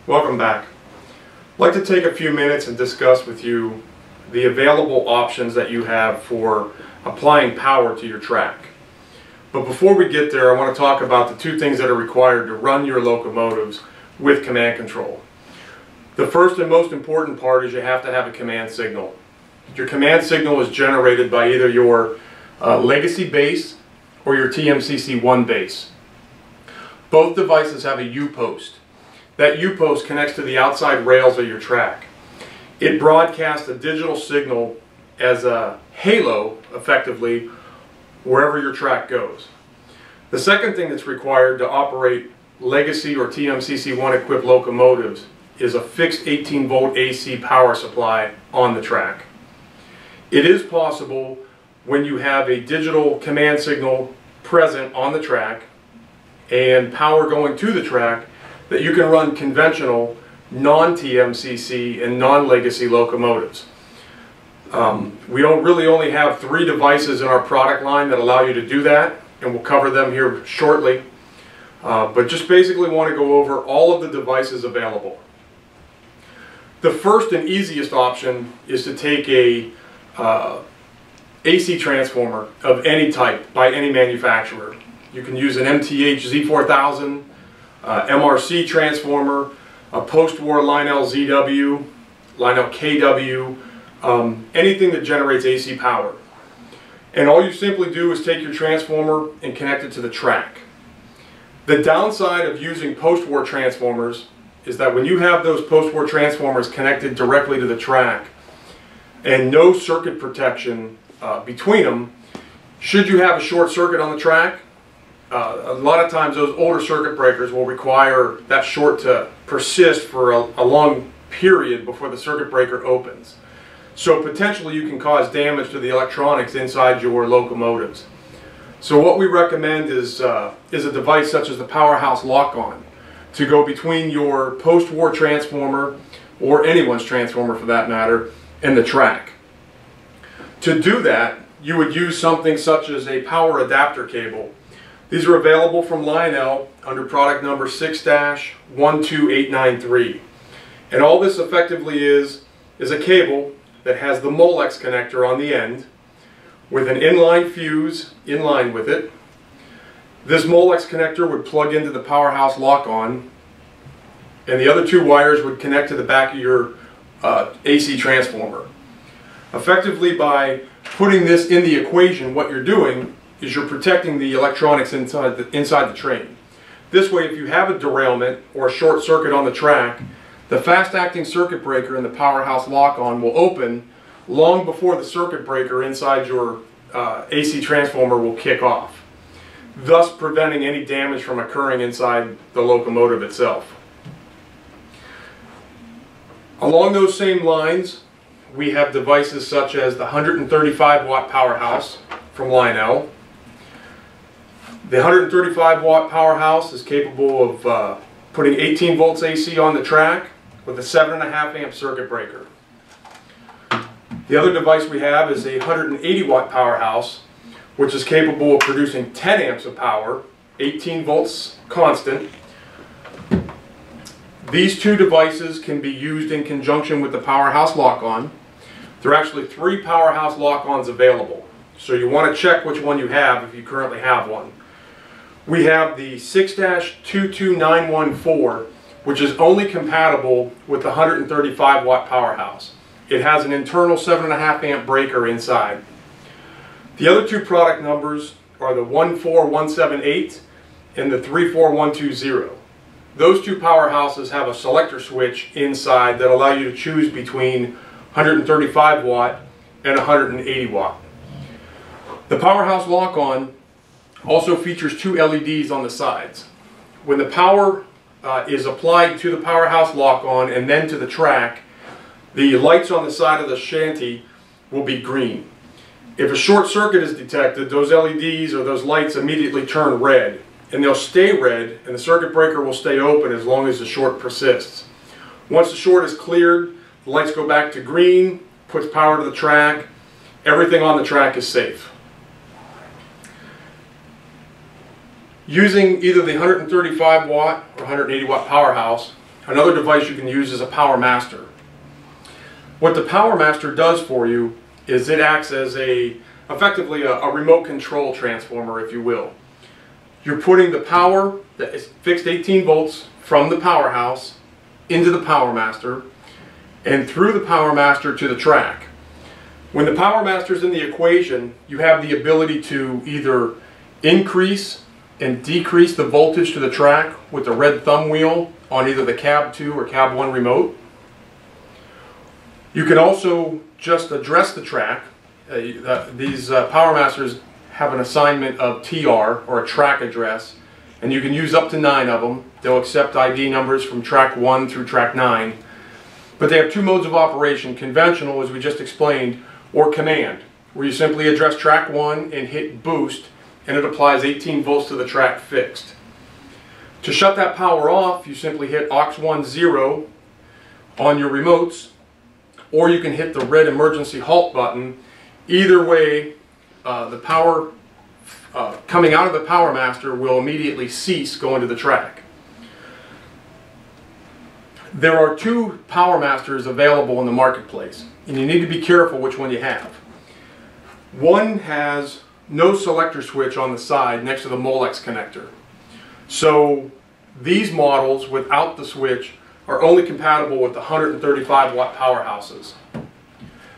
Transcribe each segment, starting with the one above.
Welcome back. I'd like to take a few minutes and discuss with you the available options that you have for applying power to your track. But before we get there, I want to talk about the two things that are required to run your locomotives with command control. The first and most important part is you have to have a command signal. Your command signal is generated by either your legacy base or your TMCC 1 base. Both devices have a U-post. That U-post connects to the outside rails of your track. It broadcasts a digital signal as a halo, effectively, wherever your track goes. The second thing that's required to operate legacy or TMCC 1 equipped locomotives is a fixed 18-volt AC power supply on the track. It is possible when you have a digital command signal present on the track and power going to the track that you can run conventional non-TMCC and non-legacy locomotives. We really only have 3 devices in our product line that allow you to do that, and we'll cover them here shortly. But just basically want to go over all of the devices available. The first and easiest option is to take a AC transformer of any type by any manufacturer. You can use an MTH Z4000, MRC transformer, a post-war Lionel ZW, Lionel KW, anything that generates AC power. And all you simply do is take your transformer and connect it to the track. The downside of using post-war transformers is that when you have those post-war transformers connected directly to the track and no circuit protection between them, should you have a short circuit on the track, a lot of times those older circuit breakers will require that short to persist for a long period before the circuit breaker opens. So potentially you can cause damage to the electronics inside your locomotives. So what we recommend is a device such as the Powerhouse Lock-On to go between your post-war transformer, or anyone's transformer for that matter, and the track. To do that, you would use something such as a power adapter cable. These are available from Lionel under product number 6-12893. And all this effectively is a cable that has the Molex connector on the end with an inline fuse in line with it. This Molex connector would plug into the Powerhouse Lock-On, and the other 2 wires would connect to the back of your AC transformer. Effectively, by putting this in the equation, what you're doing is you're protecting the electronics inside the train. This way, if you have a derailment or a short circuit on the track, the fast-acting circuit breaker in the Powerhouse Lock-On will open long before the circuit breaker inside your AC transformer will kick off, thus preventing any damage from occurring inside the locomotive itself. Along those same lines, we have devices such as the 135-watt Powerhouse from Lionel. The 135-watt Powerhouse is capable of putting 18 volts AC on the track with a 7.5 amp circuit breaker. The other device we have is a 180-watt Powerhouse, which is capable of producing 10 amps of power, 18 volts constant. These 2 devices can be used in conjunction with the Powerhouse Lock-On. There are actually 3 Powerhouse Lock-Ons available, so you want to check which one you have if you currently have one. We have the 6-22914, which is only compatible with the 135-watt Powerhouse. It has an internal 7.5 amp breaker inside. The other 2 product numbers are the 14178 and the 34120. Those 2 powerhouses have a selector switch inside that allow you to choose between 135 watt and 180 watt. The Powerhouse Lock-On also features 2 LEDs on the sides. When the power is applied to the Powerhouse Lock-On and then to the track, the lights on the side of the shanty will be green. If a short circuit is detected, those LEDs or those lights immediately turn red, and they'll stay red, and the circuit breaker will stay open as long as the short persists. Once the short is cleared, the lights go back to green, puts power to the track, everything on the track is safe. Using either the 135 watt or 180 watt powerhouse, another device you can use is a Power Master. What the Power Master does for you is it acts as effectively a remote control transformer, if you will. You're putting the power that is fixed 18 volts from the powerhouse into the Power Master and through the Power Master to the track. When the Power Master is in the equation, you have the ability to either increase and decrease the voltage to the track with the red thumb wheel on either the cab 2 or cab 1 remote. You can also just address the track. These Power Masters have an assignment of TR, or a track address, and you can use up to 9 of them. They'll accept ID numbers from track 1 through track 9. But they have 2 modes of operation: conventional, as we just explained, or command, where you simply address track 1 and hit boost, and it applies 18 volts to the track fixed. To shut that power off, you simply hit aux 10 on your remotes, or you can hit the red emergency halt button. Either way, the power coming out of the Power Master will immediately cease going to the track. There are 2 Power Masters available in the marketplace, and you need to be careful which one you have. One has no selector switch on the side next to the Molex connector. So these models without the switch are only compatible with the 135 watt powerhouses.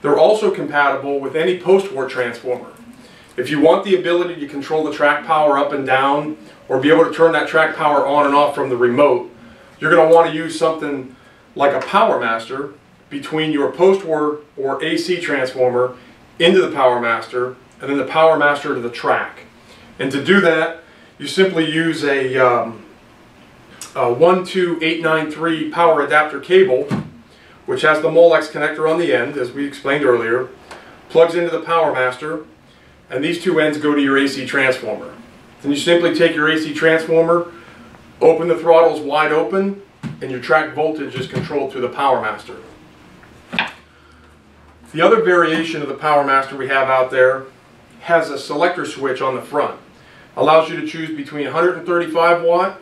They're also compatible with any post-war transformer. If you want the ability to control the track power up and down, or be able to turn that track power on and off from the remote, you're going to want to use something like a Power Master between your post-war or AC transformer into the Power Master, and then the Power Master to the track. And to do that, you simply use a 12893 power adapter cable, which has the Molex connector on the end, as we explained earlier, plugs into the Power Master, and these 2 ends go to your AC transformer. Then you simply take your AC transformer, open the throttles wide open, and your track voltage is controlled through the Power Master. The other variation of the Power Master we have out there has a selector switch on the front. Allows you to choose between 135 watt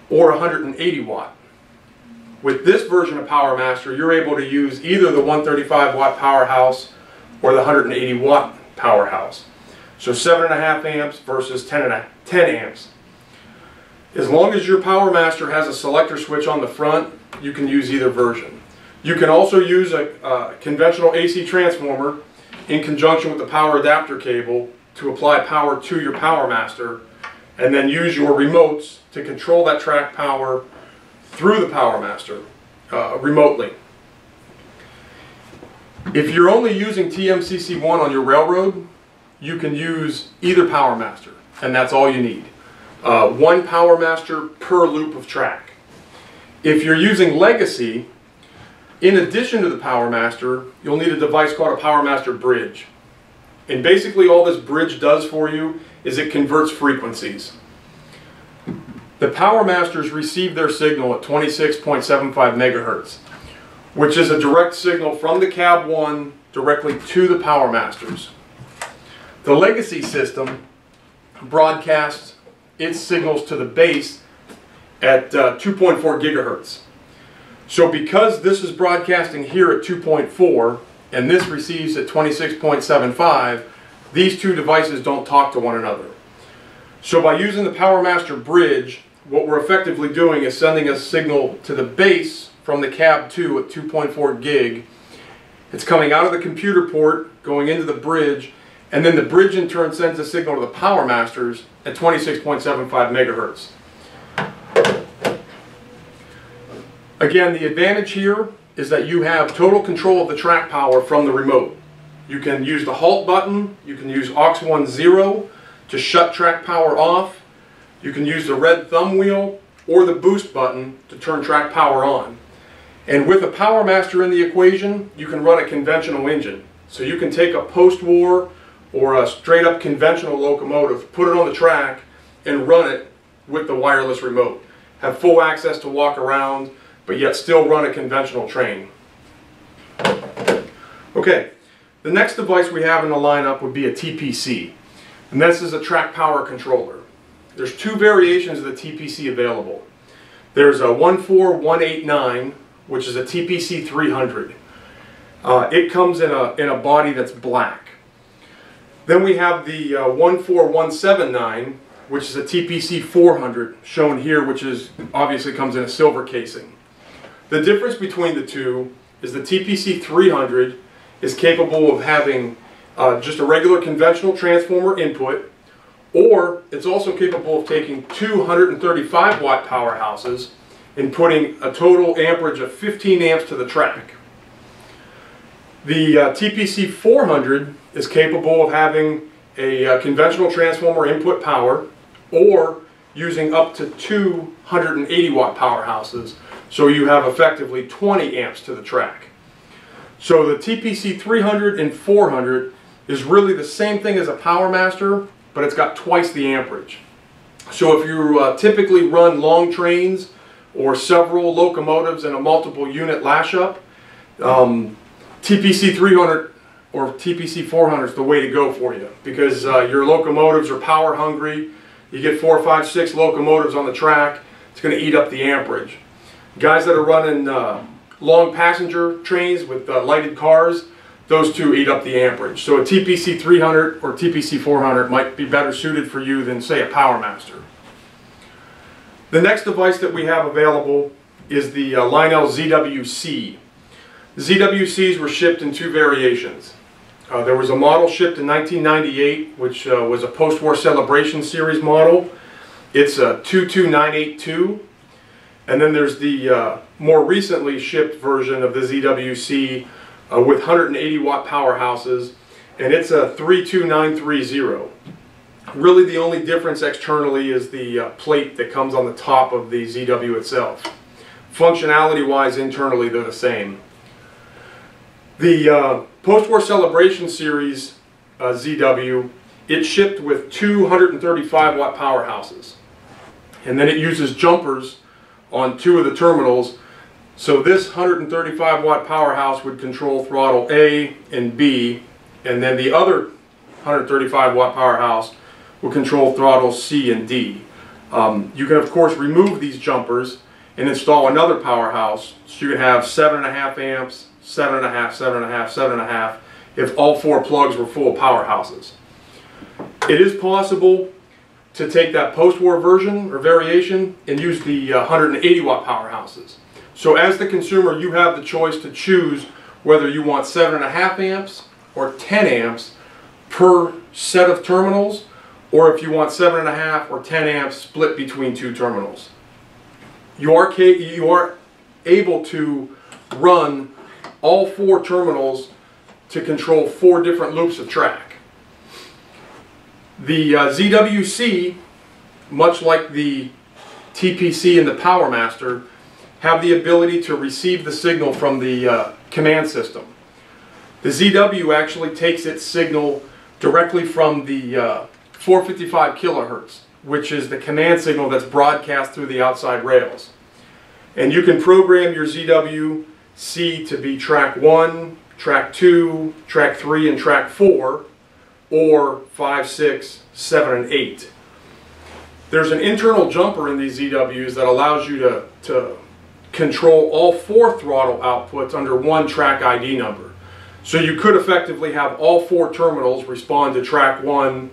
or 180 watt. With this version of Power Master, you're able to use either the 135 watt powerhouse or the 180 watt powerhouse. So 7.5 amps versus 10 amps. As long as your Power Master has a selector switch on the front, you can use either version. You can also use a conventional AC transformer in conjunction with the power adapter cable to apply power to your Power Master, and then use your remotes to control that track power through the Power Master remotely. If you're only using TMCC1 on your railroad, you can use either Power Master, and that's all you need. 1 Power Master per loop of track. If you're using Legacy, in addition to the Power Master, you'll need a device called a Power Master Bridge. And basically all this bridge does for you is it converts frequencies. The Power Masters receive their signal at 26.75 megahertz, which is a direct signal from the cab 1 directly to the Power Masters. The Legacy system broadcasts its signals to the base at 2.4 gigahertz. So because this is broadcasting here at 2.4 and this receives at 26.75, these 2 devices don't talk to one another. So by using the Power Master Bridge, what we're effectively doing is sending a signal to the base from the cab 2 at 2.4 gig. It's coming out of the computer port, going into the bridge, and then the bridge in turn sends a signal to the Power Masters at 26.75 megahertz. Again, the advantage here is that you have total control of the track power from the remote. You can use the halt button, you can use aux 10 to shut track power off, you can use the red thumb wheel or the boost button to turn track power on. And with a Power Master in the equation, you can run a conventional engine. So you can take a post-war or a straight up conventional locomotive, put it on the track, and run it with the wireless remote. Have full access to walk around, but yet still run a conventional train. Okay, the next device we have in the lineup would be a TPC, and this is a track power controller. There's 2 variations of the TPC available. There's a 14189, which is a TPC 300. It comes in a body that's black. Then we have the 14179, which is a TPC 400, shown here, which is obviously comes in a silver casing. The difference between the two is the TPC 300 is capable of having just a regular conventional transformer input, or it's also capable of taking two 135 watt powerhouses and putting a total amperage of 15 amps to the track. The TPC 400 is capable of having a conventional transformer input power, or using up to two 180 watt powerhouses, so you have effectively 20 amps to the track. So the TPC 300 and 400 is really the same thing as a PowerMaster, but it's got twice the amperage. So if you typically run long trains or several locomotives in a multiple unit lash-up, TPC 300 or TPC 400 is the way to go for you, because your locomotives are power hungry. You get 4, 5, 6 locomotives on the track, it's going to eat up the amperage. Guys that are running long passenger trains with lighted cars, those two eat up the amperage. So a TPC 300 or TPC 400 might be better suited for you than, say, a PowerMaster. The next device that we have available is the Lionel ZWC. The ZWCs were shipped in two variations. There was a model shipped in 1998, which was a post-war celebration series model. It's a 22982. And then there's the more recently shipped version of the ZWC with 180 watt powerhouses, and it's a 32930. Really the only difference externally is the plate that comes on the top of the ZW itself. Functionality wise, internally they're the same. The post-war celebration series ZW, it shipped with 235 watt powerhouses, and then it uses jumpers on two of the terminals. So this 135 watt powerhouse would control throttle A and B, and then the other 135 watt powerhouse will control throttle C and D. You can of course remove these jumpers and install another powerhouse, so you can have 7.5 amps, 7.5, 7.5, 7.5 if all four plugs were full powerhouses. It is possible to take that post-war version or variation and use the 180 watt powerhouses. So as the consumer, you have the choice to choose whether you want 7.5 amps or 10 amps per set of terminals, or if you want 7.5 or 10 amps split between two terminals. You are able to run all four terminals to control 4 different loops of track. The ZWC, much like the TPC and the PowerMaster, have the ability to receive the signal from the command system. The ZW actually takes its signal directly from the 455 kilohertz, which is the command signal that's broadcast through the outside rails. And you can program your ZWC to be track 1, track 2, track 3, and track 4, or 5, 6, 7, and 8. There's an internal jumper in these ZWs that allows you to control all 4 throttle outputs under one track ID number. So you could effectively have all 4 terminals respond to track 1,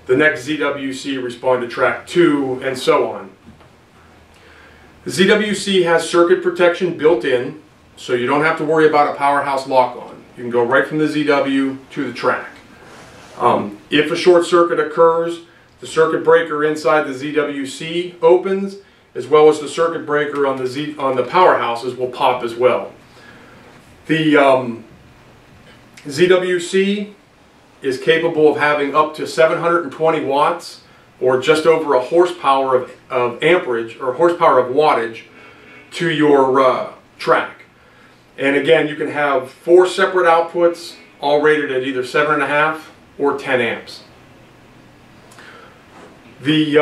the next ZWC respond to track 2, and so on. The ZWC has circuit protection built in, so you don't have to worry about a powerhouse lock-on. You can go right from the ZW to the track. If a short circuit occurs, the circuit breaker inside the ZWC opens, as well as the circuit breaker on the powerhouses will pop as well. The ZWC is capable of having up to 720 watts, or just over a horsepower of amperage, or horsepower of wattage, to your track. And again, you can have 4 separate outputs, all rated at either 7.5 or 10 amps. The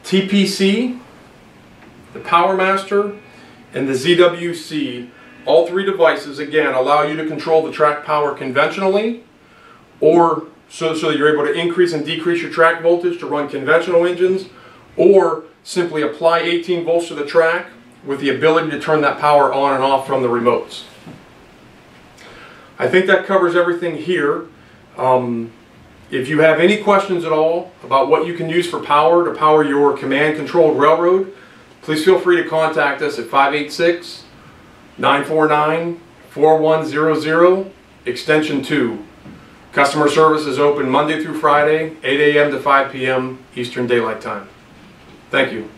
TPC, the PowerMaster, and the ZWC, all 3 devices, again, allow you to control the track power conventionally, or so that you're able to increase and decrease your track voltage to run conventional engines, or simply apply 18 volts to the track with the ability to turn that power on and off from the remotes. I think that covers everything here. If you have any questions at all about what you can use for power to power your command-controlled railroad, please feel free to contact us at 586-949-4100, extension 2. Customer service is open Monday through Friday, 8 a.m. to 5 p.m. Eastern Daylight Time. Thank you.